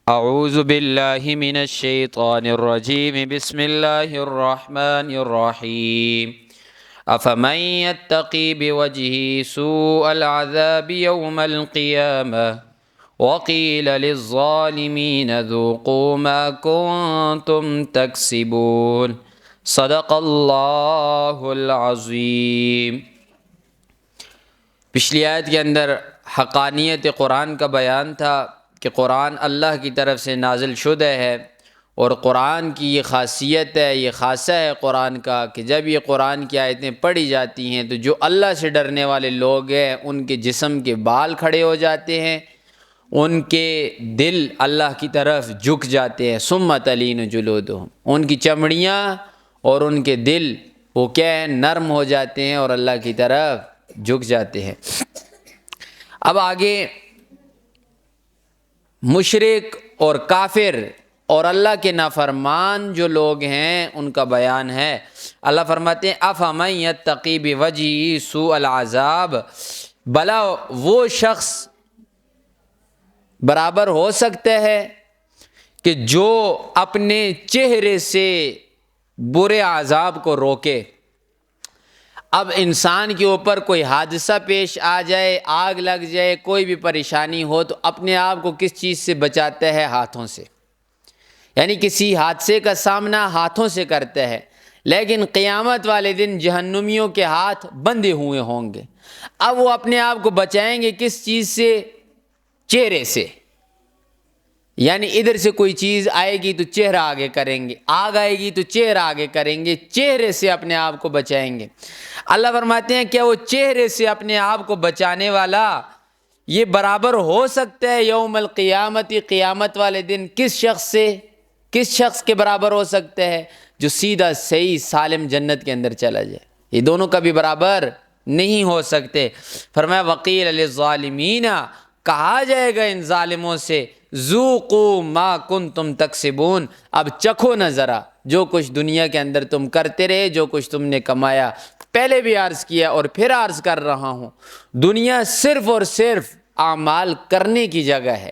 اعوذ باللہ من الشیطان الرجیم بسم اللہ الرحمن الرحیم افمن یتقی بوجہہ سوء العذاب یوم القیامہ وقیل للظالمین ذوقوا ما کنتم تکسبون صدق اللہ العظیم۔ پچھلی آیت کے اندر حقانیت قرآن کا بیان تھا کہ قرآن اللہ کی طرف سے نازل شدہ ہے، اور قرآن کی یہ خاصیت ہے، یہ خاصہ ہے قرآن کا کہ جب یہ قرآن کی آیتیں پڑھی جاتی ہیں تو جو اللہ سے ڈرنے والے لوگ ہیں ان کے جسم کے بال کھڑے ہو جاتے ہیں، ان کے دل اللہ کی طرف جھک جاتے ہیں۔ ثم تلین جلودہم، ان کی چمڑیاں اور ان کے دل وہ کیا ہے، نرم ہو جاتے ہیں اور اللہ کی طرف جھک جاتے ہیں۔ اب آگے مشرک اور کافر اور اللہ کے نافرمان جو لوگ ہیں ان کا بیان ہے۔ اللہ فرماتے ہیں افمن یتقی بوجہہ سوء العذاب، بھلا وہ شخص برابر ہو سکتا ہے کہ جو اپنے چہرے سے برے عذاب کو روکے۔ اب انسان کے اوپر کوئی حادثہ پیش آ جائے، آگ لگ جائے، کوئی بھی پریشانی ہو تو اپنے آپ کو کس چیز سے بچاتا ہے؟ ہاتھوں سے، یعنی کسی حادثے کا سامنا ہاتھوں سے کرتا ہے۔ لیکن قیامت والے دن جہنمیوں کے ہاتھ بندھے ہوئے ہوں گے۔ اب وہ اپنے آپ کو بچائیں گے کس چیز سے؟ چہرے سے، یعنی ادھر سے کوئی چیز آئے گی تو چہرہ آگے کریں گے، آگ آئے گی تو چہرہ آگے کریں گے، چہرے سے اپنے آپ کو بچائیں گے۔ اللہ فرماتے ہیں کیا وہ چہرے سے اپنے آپ کو بچانے والا یہ برابر ہو سکتا ہے یوم القیامت، قیامت والے دن کس شخص سے؟ کس شخص کے برابر ہو سکتا ہے؟ جو سیدھا صحیح سالم جنت کے اندر چلا جائے۔ یہ دونوں کبھی برابر نہیں ہو سکتے۔ فرمایا وقیل للظالمین، کہا جائے گا ان ظالموں سے ذوقوا ما کنتم تکسبون، اب چکھو نہ ذرا جو کچھ دنیا کے اندر تم کرتے رہے، جو کچھ تم نے کمایا۔ پہلے بھی عرض کیا اور پھر عرض کر رہا ہوں، دنیا صرف اور صرف اعمال کرنے کی جگہ ہے۔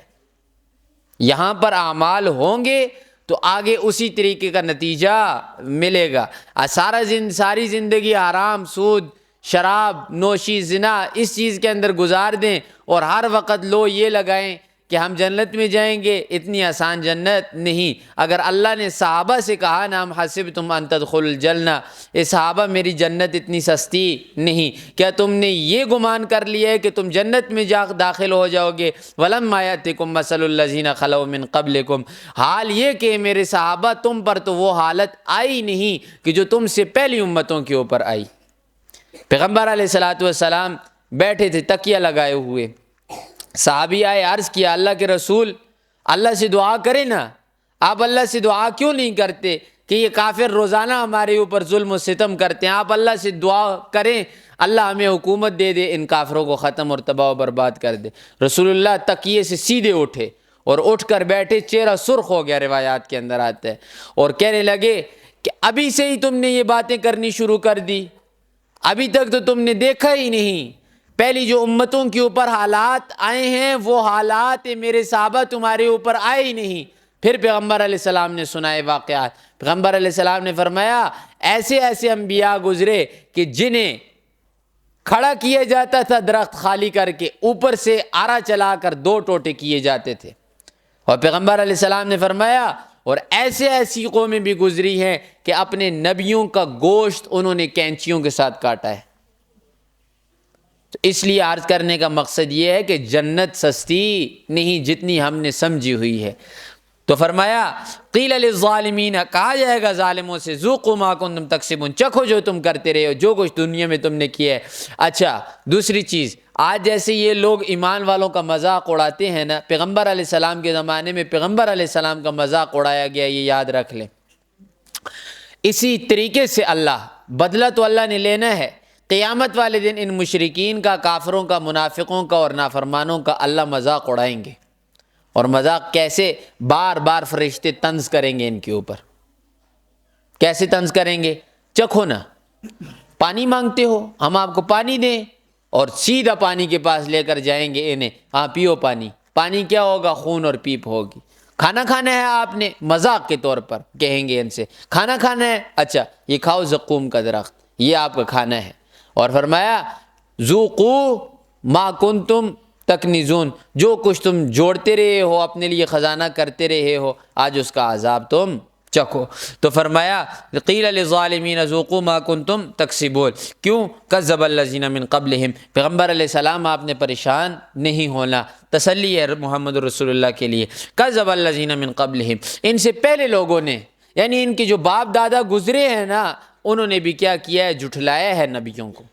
یہاں پر اعمال ہوں گے تو آگے اسی طریقے کا نتیجہ ملے گا۔ ساری زندگی حرام، سود، شراب نوشی، زنا اس چیز کے اندر گزار دیں اور ہر وقت لو یہ لگائیں کہ ہم جنت میں جائیں گے، اتنی آسان جنت نہیں۔ اگر اللہ نے صحابہ سے کہا نا ہم حسبتم ان تدخلوا الجنہ، اے صحابہ میری جنت اتنی سستی نہیں، کیا تم نے یہ گمان کر لیا ہے کہ تم جنت میں داخل ہو جاؤ گے؟ ولما یأتکم مثل الذین خلوا من قبلکم، حال یہ کہ میرے صحابہ تم پر تو وہ حالت آئی نہیں کہ جو تم سے پہلی امتوں کے اوپر آئی۔ پیغمبر علیہ السلام بیٹھے تھے تکیہ لگائے ہوئے، صحابی آئے، عرض کیا اللہ کے رسول اللہ سے دعا کریں نا، آپ اللہ سے دعا کیوں نہیں کرتے کہ یہ کافر روزانہ ہمارے اوپر ظلم و ستم کرتے ہیں، آپ اللہ سے دعا کریں اللہ ہمیں حکومت دے دے، ان کافروں کو ختم اور تباہ و برباد کر دے۔ رسول اللہ تکیے سے سیدھے اٹھے اور اٹھ کر بیٹھے، چہرہ سرخ ہو گیا، روایات کے اندر آتا ہے، اور کہنے لگے کہ ابھی سے ہی تم نے یہ باتیں کرنی شروع کر دی، ابھی تک تو تم نے دیکھا ہی نہیں، پہلی جو امتوں کے اوپر حالات آئے ہیں وہ حالات میرے صحابہ تمہارے اوپر آئے ہی نہیں۔ پھر پیغمبر علیہ السلام نے سنائے واقعات۔ پیغمبر علیہ السلام نے فرمایا ایسے ایسے انبیاء گزرے کہ جنہیں کھڑا کیا جاتا تھا درخت خالی کر کے، اوپر سے آرا چلا کر دو ٹوٹے کیے جاتے تھے، اور پیغمبر علیہ السلام نے فرمایا اور ایسے ایسی قومیں بھی گزری ہیں کہ اپنے نبیوں کا گوشت انہوں نے کینچیوں کے ساتھ کاٹا ہے۔ تو اس لیے عرض کرنے کا مقصد یہ ہے کہ جنت سستی نہیں جتنی ہم نے سمجھی ہوئی ہے۔ تو فرمایا قیل للظالمین، کہا جائے گا ظالموں سے ذوقوا ما کنتم تکسبون، چکھو جو تم کرتے رہے ہو، جو کچھ دنیا میں تم نے کیا ہے۔ اچھا دوسری چیز، آج جیسے یہ لوگ ایمان والوں کا مذاق اڑاتے ہیں نا، پیغمبر علیہ السلام کے زمانے میں پیغمبر علیہ السلام کا مذاق اڑایا گیا، یہ یاد رکھ لیں۔ اسی طریقے سے اللہ بدلہ تو اللہ نے لینا ہے، قیامت والے دن ان مشرکین کا، کافروں کا، منافقوں کا اور نافرمانوں کا اللہ مذاق اڑائیں گے۔ اور مذاق کیسے؟ بار بار فرشتے طنز کریں گے ان کے اوپر۔ کیسے طنز کریں گے؟ چکھو نا، پانی مانگتے ہو ہم آپ کو پانی دیں، اور سیدھا پانی کے پاس لے کر جائیں گے انہیں، ہاں پیو پانی، پانی کیا ہوگا؟ خون اور پیپ ہوگی۔ کھانا کھانا ہے آپ نے، مذاق کے طور پر کہیں گے ان سے کھانا کھانا ہے، اچھا یہ کھاؤ زقوم کا درخت، یہ آپ کا کھانا ہے۔ اور فرمایا ذوقوا ما کنتم تکنزون، جو کچھ تم جوڑتے رہے ہو اپنے لیے خزانہ کرتے رہے ہو، آج اس کا عذاب تم چکھو۔ تو فرمایا قیل للظالمین ذوقوا ما کنتم تکسبون، کیوں؟ کذب الذین من قبلہم، پیغمبر علیہ السلام آپ نے پریشان نہیں ہونا، تسلی ہے محمد رسول اللہ کے لیے۔ کذب الذین من قبلہم، ان سے پہلے لوگوں نے، یعنی ان کے جو باپ دادا گزرے ہیں نا، انہوں نے بھی کیا کیا ہے؟ جھٹلایا ہے نبیوں کو۔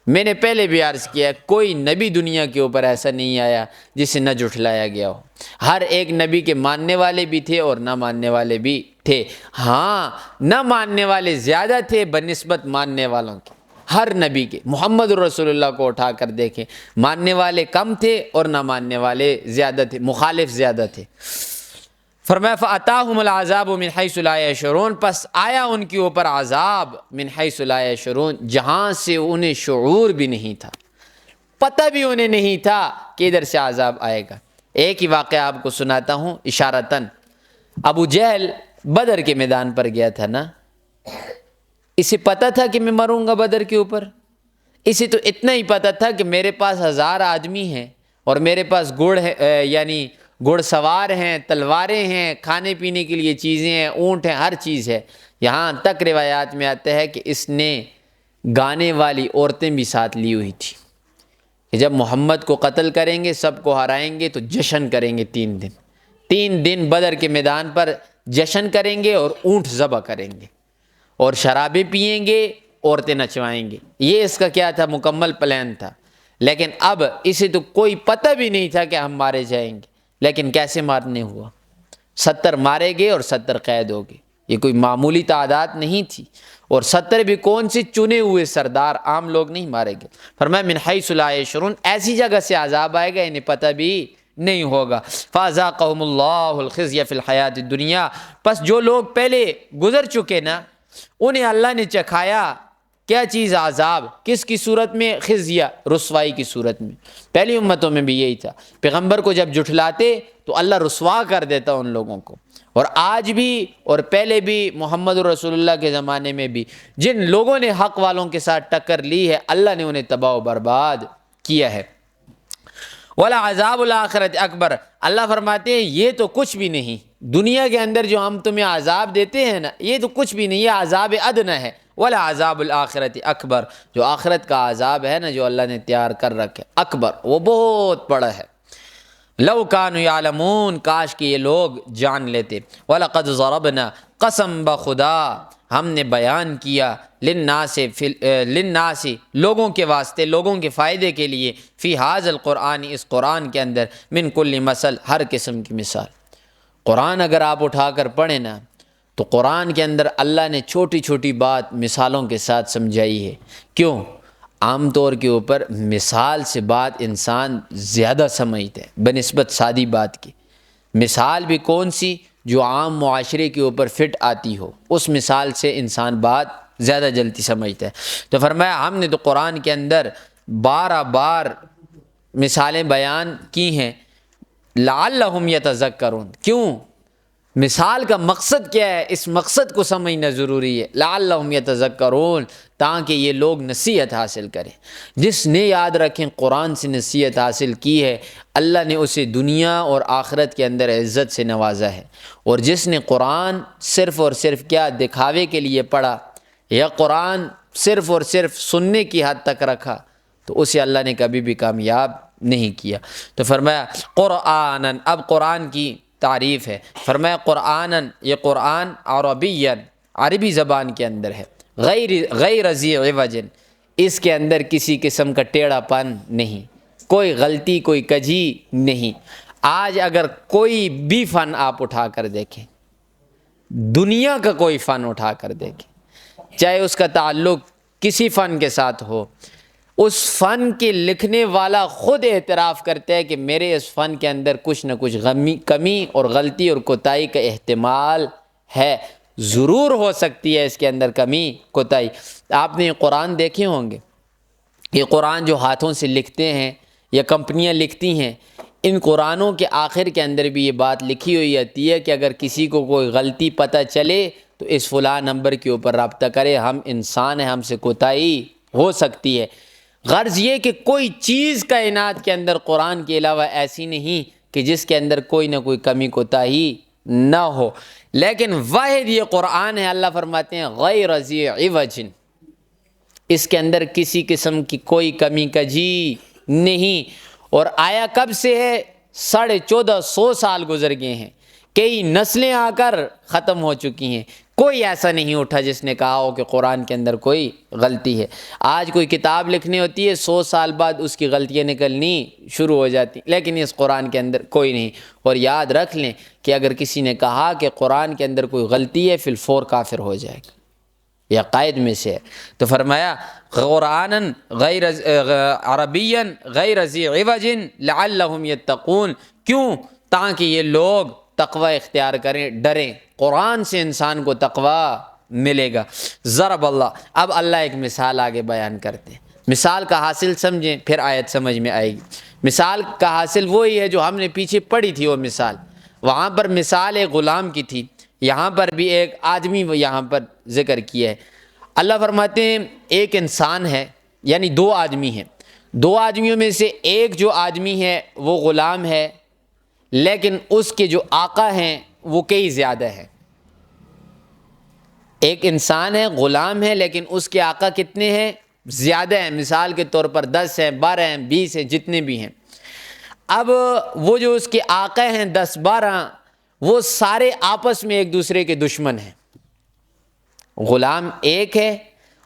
میں نے پہلے بھی عرض کیا ہے، کوئی نبی دنیا کے اوپر ایسا نہیں آیا جسے نہ جھٹلایا گیا ہو۔ ہر ایک نبی کے ماننے والے بھی تھے اور نہ ماننے والے بھی تھے، ہاں نہ ماننے والے زیادہ تھے بنسبت ماننے والوں کے، ہر نبی کے۔ محمد رسول اللہ کو اٹھا کر دیکھیں، ماننے والے کم تھے اور نہ ماننے والے زیادہ تھے، مخالف زیادہ تھے۔ فرمایا فَأَتَاهُمُ الْعَذَابُ مِنْ حَيْثُ لَا يَشْعُرُونَ، پس آیا ان کے اوپر عذاب من حیث لا یشعرون، جہاں سے انہیں شعور بھی نہیں تھا، پتہ بھی انہیں نہیں تھا کہ ادھر سے عذاب آئے گا۔ ایک ہی واقعہ آپ کو سناتا ہوں اشارتاً۔ ابو جہل بدر کے میدان پر گیا تھا نا، اسے پتہ تھا کہ میں مروں گا بدر کے اوپر، اسے تو اتنا ہی پتہ تھا کہ میرے پاس 1000 آدمی ہیں اور میرے پاس گھوڑ ہے، یعنی گھوڑ سوار ہیں، تلواریں ہیں، کھانے پینے کے لیے چیزیں ہیں، اونٹ ہیں، ہر چیز ہے۔ یہاں تک روایات میں آتا ہے کہ اس نے گانے والی عورتیں بھی ساتھ لی ہوئی تھی کہ جب محمد کو قتل کریں گے، سب کو ہرائیں گے تو جشن کریں گے 3 دن بدر کے میدان پر جشن کریں گے اور اونٹ ذبح کریں گے اور شرابیں پئیں گے، عورتیں نچوائیں گے۔ یہ اس کا کیا تھا؟ مکمل پلان تھا۔ لیکن اب اسے تو کوئی پتہ بھی نہیں تھا کہ ہم مارے جائیں گے، لیکن کیسے مارنے ہوا؟ 70 مارے گئے اور 70 قید ہو گئے۔ یہ کوئی معمولی تعداد نہیں تھی، اور 70 بھی کون سے چنے ہوئے سردار، عام لوگ نہیں مارے گئے۔ فرمایا من حیث لا یشعرون، ایسی جگہ سے عذاب آئے گا انہیں پتہ بھی نہیں ہوگا۔ فَأَذَاقَهُمُ اللَّهُ الْخِزْيَ فِي الْحَيَاةِ الدُّنْيَا، پس جو لوگ پہلے گزر چکے نا، انہیں اللہ نے چکھایا کیا چیز؟ عذاب۔ کس کی صورت میں؟ خزیہ، رسوائی کی صورت میں۔ پہلی امتوں میں بھی یہی تھا، پیغمبر کو جب جھٹلاتے تو اللہ رسوا کر دیتا ان لوگوں کو۔ اور آج بھی اور پہلے بھی محمد رسول اللہ کے زمانے میں بھی جن لوگوں نے حق والوں کے ساتھ ٹکر لی ہے، اللہ نے انہیں تباہ و برباد کیا ہے۔ وَلَعَذَابُ الْآخِرَةِ اکبر، اللہ فرماتے ہیں یہ تو کچھ بھی نہیں، دنیا کے اندر جو ہم تمہیں عذاب دیتے ہیں نا، یہ تو کچھ بھی نہیں، یہ عذاب ادنیٰ ہے۔ وَلَعَذَابُ الْآخِرَةِ اکبر، جو آخرت کا عذاب ہے نا، جو اللہ نے تیار کر رکھے، اکبر، وہ بہت بڑا ہے۔ لو کانوا یعلمون، کاش کہ یہ لوگ جان لیتے۔ وَلَقَدْ ضَرَبْنَا، قسم بخدا ہم نے بیان کیا، للناس لوگوں کے واسطے، لوگوں کے فائدے کے لیے، فی ھذا القرآن، اس قرآن کے اندر، من کل مثل، ہر قسم کی مثال۔ قرآن اگر آپ اٹھا کر پڑھیں نا تو قرآن کے اندر اللہ نے چھوٹی چھوٹی بات مثالوں کے ساتھ سمجھائی ہے۔ کیوں؟ عام طور کے اوپر مثال سے بات انسان زیادہ سمجھتا ہے بنسبت سادی بات کی۔ مثال بھی کون سی؟ جو عام معاشرے کے اوپر فٹ آتی ہو، اس مثال سے انسان بات زیادہ جلدی سمجھتا ہے۔ تو فرمایا ہم نے تو قرآن کے اندر 12 بار مثالیں بیان کی ہیں، لعلہم یتذکرون۔ کیوں؟ مثال کا مقصد کیا ہے؟ اس مقصد کو سمجھنا ضروری ہے۔ لعلہم یتذکرون، تاکہ یہ لوگ نصیحت حاصل کریں۔ جس نے یاد رکھیں قرآن سے نصیحت حاصل کی ہے، اللہ نے اسے دنیا اور آخرت کے اندر عزت سے نوازا ہے۔ اور جس نے قرآن صرف اور صرف کیا دکھاوے کے لیے پڑھا، یا قرآن صرف اور صرف سننے کی حد تک رکھا، تو اسے اللہ نے کبھی بھی کامیاب نہیں کیا۔ تو فرمایا قرآناً، اب قرآن کی تعریف ہے۔ فرمایا قرآناً، یہ قرآن عربیاً، عربی زبان کے اندر ہے، غیر ذی عوج، اس کے اندر کسی قسم کا ٹیڑھا پن نہیں، کوئی غلطی، کوئی کجی نہیں۔ آج اگر کوئی بھی فن آپ اٹھا کر دیکھیں، دنیا کا کوئی فن اٹھا کر دیکھیں، چاہے اس کا تعلق کسی فن کے ساتھ ہو، اس فن کے لکھنے والا خود اعتراف کرتا ہے کہ میرے اس فن کے اندر کچھ نہ کچھ کمی اور غلطی اور کوتاہی کا احتمال ہے، ضرور ہو سکتی ہے اس کے اندر کمی کوتاہی۔ آپ نے قرآن دیکھے ہوں گے، یہ قرآن جو ہاتھوں سے لکھتے ہیں یا کمپنیاں لکھتی ہیں، ان قرآنوں کے آخر کے اندر بھی یہ بات لکھی ہوئی آتی ہے کہ اگر کسی کو کوئی غلطی پتہ چلے تو اس فلاں نمبر کے اوپر رابطہ کرے، ہم انسان ہیں، ہم سے کوتاہی ہو سکتی ہے۔ غرض یہ کہ کوئی چیز کائنات کے اندر قرآن کے علاوہ ایسی نہیں کہ جس کے اندر کوئی نہ کوئی کمی کوتاہی نہ ہو، لیکن واحد یہ قرآن ہے، اللہ فرماتے ہیں غیر ذی عوج، اس کے اندر کسی قسم کی کوئی کمی کجی نہیں۔ اور آیا کب سے ہے؟ 1450 سال گزر گئے ہیں، کئی نسلیں آ کر ختم ہو چکی ہیں، کوئی ایسا نہیں اٹھا جس نے کہا ہو کہ قرآن کے اندر کوئی غلطی ہے۔ آج کوئی کتاب لکھنی ہوتی ہے، 100 سال بعد اس کی غلطیاں نکلنی شروع ہو جاتی، لیکن اس قرآن کے اندر کوئی نہیں۔ اور یاد رکھ لیں کہ اگر کسی نے کہا کہ قرآن کے اندر کوئی غلطی ہے، فی الفور کافر ہو جائے گا، یہ عقائد میں سے ہے۔ تو فرمایا قرآناً غیر عربیاً غیر ذی عوج لعلہم یتقون، کیوں؟ تاکہ یہ لوگ تقوی اختیار کریں، ڈریں۔ قرآن سے انسان کو تقوی ملے گا۔ ضرب اللہ، اب اللہ ایک مثال آگے بیان کرتے ہیں، مثال کا حاصل سمجھیں پھر آیت سمجھ میں آئے گی۔ مثال کا حاصل وہی ہے جو ہم نے پیچھے پڑھی تھی، وہ مثال وہاں پر مثال ایک غلام کی تھی، یہاں پر بھی ایک آدمی یہاں پر ذکر کیا ہے۔ اللہ فرماتے ہیں ایک انسان ہے، یعنی 2 آدمی ہیں، 2 آدمیوں میں سے ایک جو آدمی ہے وہ غلام ہے، لیکن اس کے جو آقا ہیں وہ کئی زیادہ ہیں۔ ایک انسان ہے، غلام ہے، لیکن اس کے آقا کتنے ہیں؟ زیادہ ہیں، مثال کے طور پر 10 ہیں، 12 ہیں، 20 ہیں، جتنے بھی ہیں۔ اب وہ جو اس کے آقا ہیں 10-12، وہ سارے آپس میں ایک دوسرے کے دشمن ہیں۔ غلام ایک ہے،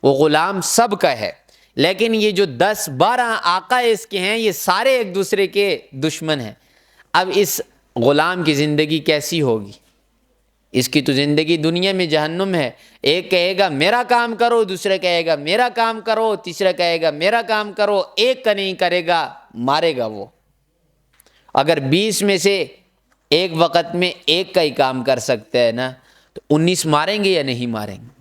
وہ غلام سب کا ہے، لیکن یہ جو 10-12 آقا اس کے ہیں، یہ سارے ایک دوسرے کے دشمن ہیں۔ اب اس غلام کی زندگی کیسی ہوگی؟ اس کی تو زندگی دنیا میں جہنم ہے۔ ایک کہے گا میرا کام کرو، دوسرا کہے گا میرا کام کرو، تیسرا کہے گا میرا کام کرو، ایک کا نہیں کرے گا مارے گا وہ۔ اگر 20 میں سے ایک وقت میں ایک کا ہی کام کر سکتا ہے نا، تو 19 ماریں گے یا نہیں ماریں گے؟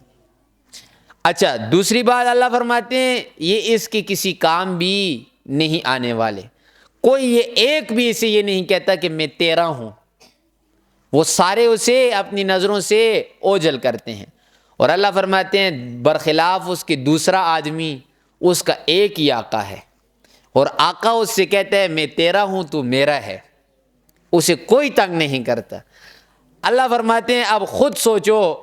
اچھا، دوسری بات اللہ فرماتے ہیں یہ اس کے کسی کام بھی نہیں آنے والے، کوئی یہ ایک بھی اسے یہ نہیں کہتا کہ میں تیرا ہوں، وہ سارے اسے اپنی نظروں سے اوجھل کرتے ہیں۔ اور اللہ فرماتے ہیں برخلاف اس کے دوسرا آدمی، اس کا ایک ہی آقا ہے، اور آقا اس سے کہتا ہے میں تیرا ہوں تو میرا ہے، اسے کوئی تنگ نہیں کرتا۔ اللہ فرماتے ہیں اب خود سوچو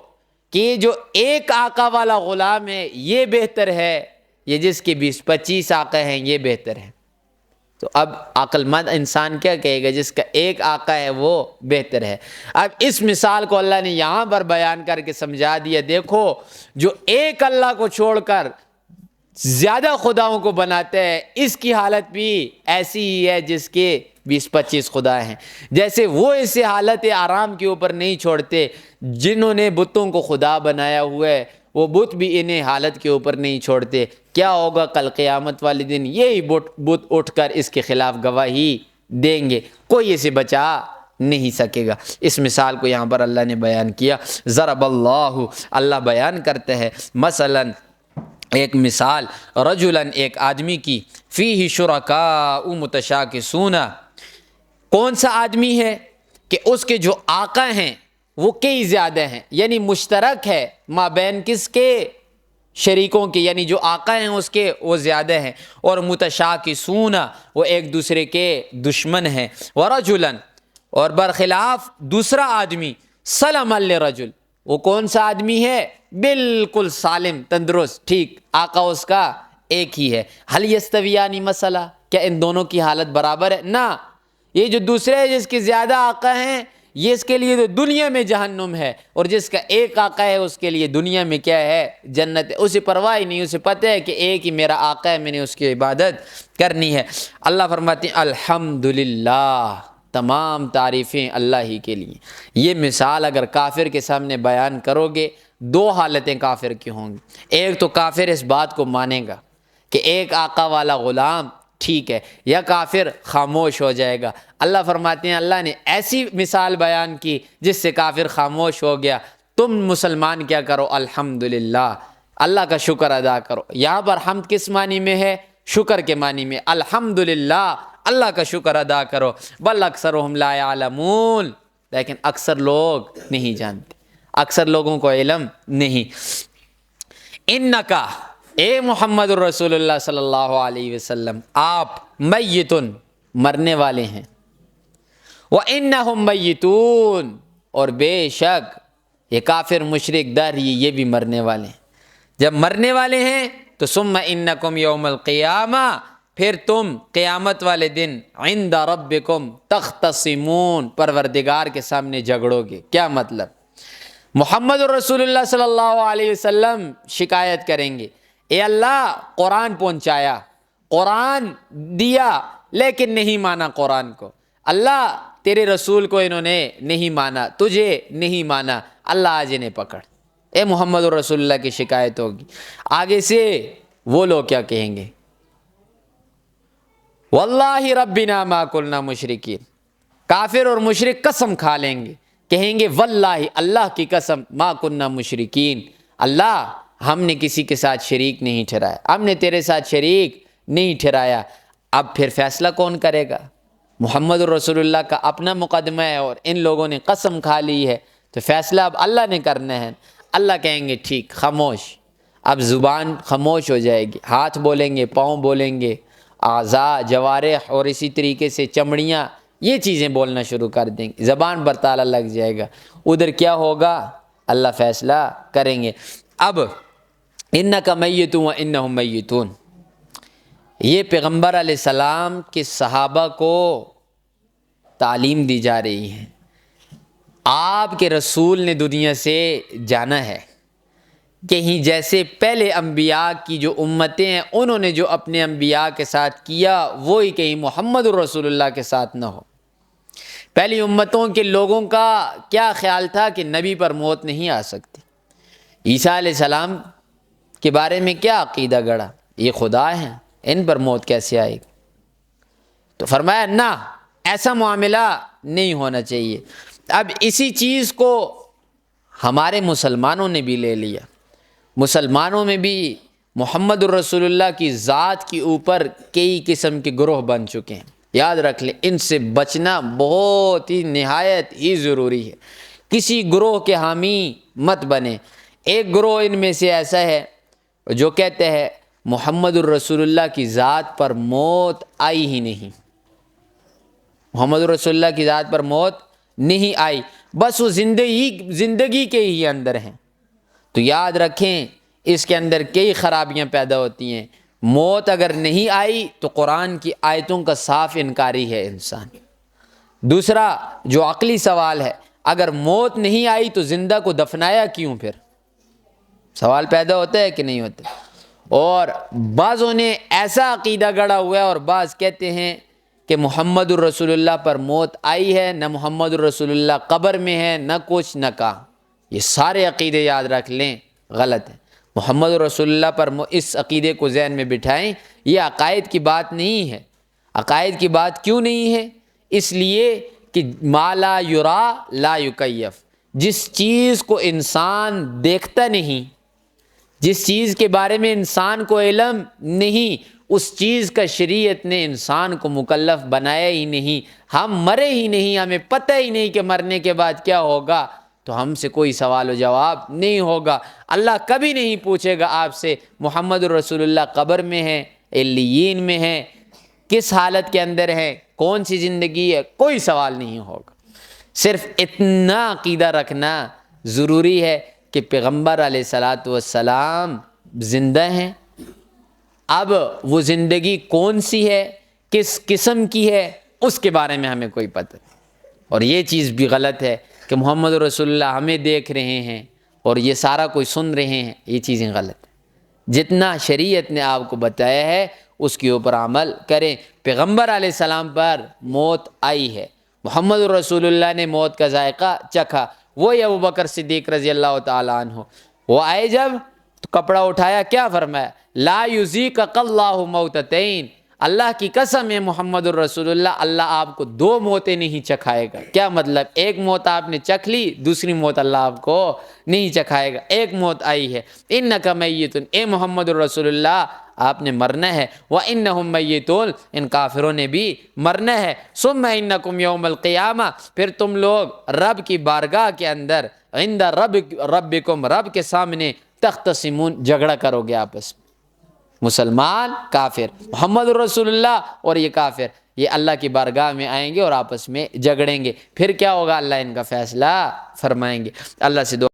کہ یہ جو ایک آقا والا غلام ہے یہ بہتر ہے، یہ جس کے 20-25 آقا ہیں یہ بہتر ہے؟ تو اب عقل مند انسان کیا کہے گا؟ جس کا ایک آقا ہے وہ بہتر ہے۔ اب اس مثال کو اللہ نے یہاں پر بیان کر کے سمجھا دیا، دیکھو جو ایک اللہ کو چھوڑ کر زیادہ خداؤں کو بناتا ہے، اس کی حالت بھی ایسی ہی ہے جس کے 20-25 خدا ہیں۔ جیسے وہ اسے حالت آرام کے اوپر نہیں چھوڑتے، جنہوں نے بتوں کو خدا بنایا ہوا ہے وہ بت بھی انہیں حالت کے اوپر نہیں چھوڑتے۔ کیا ہوگا کل قیامت والے دن؟ یہی بت اٹھ کر اس کے خلاف گواہی دیں گے، کوئی اسے بچا نہیں سکے گا۔ اس مثال کو یہاں پر اللہ نے بیان کیا۔ ضرب اللہ بیان کرتے ہیں مثلا ایک مثال، رجلا ایک آدمی کی، فیہ شرکاء متشاکسون، کون سا آدمی ہے کہ اس کے جو آقا ہیں وہ کئی زیادہ ہیں، یعنی مشترک ہے مابین کس کے؟ شریکوں کے، یعنی جو آقا ہیں اس کے وہ زیادہ ہیں، اور متشاکسون وہ ایک دوسرے کے دشمن ہیں۔ ورجلا، اور برخلاف دوسرا آدمی، سلم لرجل، وہ کون سا آدمی ہے؟ بالکل سالم، تندرست، ٹھیک، آقا اس کا ایک ہی ہے۔ حل یستویان مثلا، کیا ان دونوں کی حالت برابر ہے؟ نہ، یہ جو دوسرے ہے جس کے زیادہ آقا ہیں یہ اس کے لیے تو دنیا میں جہنم ہے، اور جس کا ایک آقا ہے اس کے لیے دنیا میں کیا ہے؟ جنت ہے۔ اسے پرواہ نہیں، اسے پتہ ہے کہ ایک ہی میرا آقا ہے، میں نے اس کی عبادت کرنی ہے۔ اللہ فرماتے ہیں الحمدللہ، تمام تعریفیں اللہ ہی کے لیے۔ یہ مثال اگر کافر کے سامنے بیان کرو گے، 2 حالتیں کافر کی ہوں گی۔ ایک تو کافر اس بات کو مانے گا کہ ایک آقا والا غلام ٹھیک ہے، یا کافر خاموش ہو جائے گا۔ اللہ فرماتے ہیں اللہ نے ایسی مثال بیان کی جس سے کافر خاموش ہو گیا۔ تم مسلمان کیا کرو؟ الحمدللہ، اللہ کا شکر ادا کرو۔ یہاں پر حمد کس معنی میں ہے؟ شکر کے معنی میں، الحمدللہ، اللہ کا شکر ادا کرو، بل اکثرہم لا یعلمون، لیکن اکثر لوگ نہیں جانتے، اکثر لوگوں کو علم نہیں۔ انکا، اے محمد الرسول اللہ صلی اللہ علیہ وسلم، آپ میتن، مرنے والے ہیں، وَإِنَّهُمْ مَيِّتُونَ، اور بے شک یہ کافر مشرک دہر یہ بھی مرنے والے ہیں۔ جب مرنے والے ہیں تو ثم انکم یوم القیامہ، پھر تم قیامت والے دن عند ربکم تختصمون، پروردگار کے سامنے جھگڑو گے۔ کیا مطلب؟ محمد الرسول اللہ صلی اللہ علیہ وسلم شکایت کریں گے، اے اللہ قرآن پہنچایا، قرآن دیا، لیکن نہیں مانا قرآن کو، اللہ تیرے رسول کو انہوں نے نہیں مانا، تجھے نہیں مانا، اللہ آج انہیں پکڑ۔ اے محمد الرسول اللہ کی شکایت ہوگی۔ آگے سے وہ لوگ کیا کہیں گے؟ واللہ ربنا ما کلنا مشرکین، کافر اور مشرک قسم کھا لیں گے، کہیں گے واللہ، اللہ کی قسم، ما کننا مشرکین، اللہ ہم نے کسی کے ساتھ شریک نہیں ٹھہرایا، ہم نے تیرے ساتھ شریک نہیں ٹھہرایا۔ اب پھر فیصلہ کون کرے گا؟ محمد الرسول اللہ کا اپنا مقدمہ ہے اور ان لوگوں نے قسم کھا لی ہے، تو فیصلہ اب اللہ نے کرنا ہے۔ اللہ کہیں گے ٹھیک، خاموش، اب زبان خاموش ہو جائے گی، ہاتھ بولیں گے، پاؤں بولیں گے، اعضاء، جوارح اور اسی طریقے سے چمڑیاں، یہ چیزیں بولنا شروع کر دیں گے، زبان پر تالا لگ جائے گا۔ ادھر کیا ہوگا؟ اللہ فیصلہ کریں گے۔ اب انک میت و انہم میتون، یہ پیغمبر علیہ السلام کے صحابہ کو تعلیم دی جا رہی ہے۔ آپ کے رسول نے دنیا سے جانا ہے، کہیں جیسے پہلے انبیاء کی جو امتیں ہیں انہوں نے جو اپنے انبیاء کے ساتھ کیا، وہی کہیں محمد الرسول اللہ کے ساتھ نہ ہو۔ پہلی امتوں کے لوگوں کا کیا خیال تھا کہ نبی پر موت نہیں آ سکتی۔ عیسیٰ علیہ السلام کے بارے میں کیا عقیدہ گڑا؟ یہ خدا ہیں، ان پر موت کیسے آئے گی؟ تو فرمایا نہ، ایسا معاملہ نہیں ہونا چاہیے۔ اب اسی چیز کو ہمارے مسلمانوں نے بھی لے لیا۔ مسلمانوں میں بھی محمد الرسول اللہ کی ذات کے اوپر کئی قسم کے گروہ بن چکے ہیں۔ یاد رکھ لیں، ان سے بچنا بہت ہی نہایت ہی ضروری ہے۔ کسی گروہ کے حامی مت بنے۔ ایک گروہ ان میں سے ایسا ہے جو کہتے ہیں محمد الرسول اللہ کی ذات پر موت آئی ہی نہیں، محمد الرسول اللہ کی ذات پر موت نہیں آئی، بس وہ زندگی کے ہی اندر ہیں۔ تو یاد رکھیں، اس کے اندر کئی خرابیاں پیدا ہوتی ہیں۔ موت اگر نہیں آئی تو قرآن کی آیتوں کا صاف انکاری ہے انسان۔ دوسرا جو عقلی سوال ہے، اگر موت نہیں آئی تو زندہ کو دفنایا کیوں؟ پھر سوال پیدا ہوتا ہے کہ نہیں ہوتا؟ اور بعضوں نے ایسا عقیدہ گڑا ہوا ہے، اور بعض کہتے ہیں کہ محمد الرسول اللہ پر موت آئی ہے، نہ محمد الرسول اللہ قبر میں ہے، نہ کچھ نہ کہا۔ یہ سارے عقیدے یاد رکھ لیں غلط ہیں۔ محمد الرسول اللہ پر اس عقیدے کو ذہن میں بٹھائیں، یہ عقائد کی بات نہیں ہے۔ عقائد کی بات کیوں نہیں ہے؟ اس لیے کہ ما لا یرا لا یکیف، جس چیز کو انسان دیکھتا نہیں، جس چیز کے بارے میں انسان کو علم نہیں، اس چیز کا شریعت نے انسان کو مکلف بنایا ہی نہیں۔ ہم مرے ہی نہیں، ہمیں پتہ ہی نہیں کہ مرنے کے بعد کیا ہوگا، تو ہم سے کوئی سوال و جواب نہیں ہوگا۔ اللہ کبھی نہیں پوچھے گا آپ سے محمد الرسول اللہ قبر میں ہے، علیین میں ہے، کس حالت کے اندر ہے، کون سی زندگی ہے، کوئی سوال نہیں ہوگا۔ صرف اتنا عقیدہ رکھنا ضروری ہے کہ پیغمبر علیہ الصلاۃ والسلام زندہ ہیں۔ اب وہ زندگی کون سی ہے، کس قسم کی ہے، اس کے بارے میں ہمیں کوئی پتہ نہیں۔ اور یہ چیز بھی غلط ہے کہ محمد رسول اللہ ہمیں دیکھ رہے ہیں اور یہ سارا کوئی سن رہے ہیں، یہ چیزیں غلط ہیں۔ جتنا شریعت نے آپ کو بتایا ہے اس کے اوپر عمل کریں۔ پیغمبر علیہ السلام پر موت آئی ہے، محمد رسول اللہ نے موت کا ذائقہ چکھا۔ وہی ابو بکر صدیق رضی اللہ تعالیٰ عنہ، وہ آئے جب تو کپڑا اٹھایا، کیا فرمایا؟ لا یذیقک اللہ موتتین، اللہ کی قسم ہے محمد الرسول اللہ، اللہ آپ کو دو موتیں نہیں چکھائے گا۔ کیا مطلب؟ ایک موت آپ نے چکھ لی، دوسری موت اللہ آپ کو نہیں چکھائے گا۔ ایک موت آئی ہے، انک میت، اے محمد الرسول اللہ آپ نے مرنا ہے، وَإِنَّهُمْ مَيِّتُونَ ان کافروں نے بھی مرنا ہے، ثُمَّ إِنَّكُمْ يَوْمَ الْقِيَامَةِ پھر تم لوگ رب کی بارگاہ کے اندر عند ربکم رب کے سامنے تختصمون جھگڑا کرو گے آپس میں، مسلمان کافر، محمد رسول اللہ اور یہ کافر، یہ اللہ کی بارگاہ میں آئیں گے اور آپس میں جھگڑیں گے، پھر کیا ہوگا اللہ ان کا فیصلہ فرمائیں گے۔ اللہ سے دعا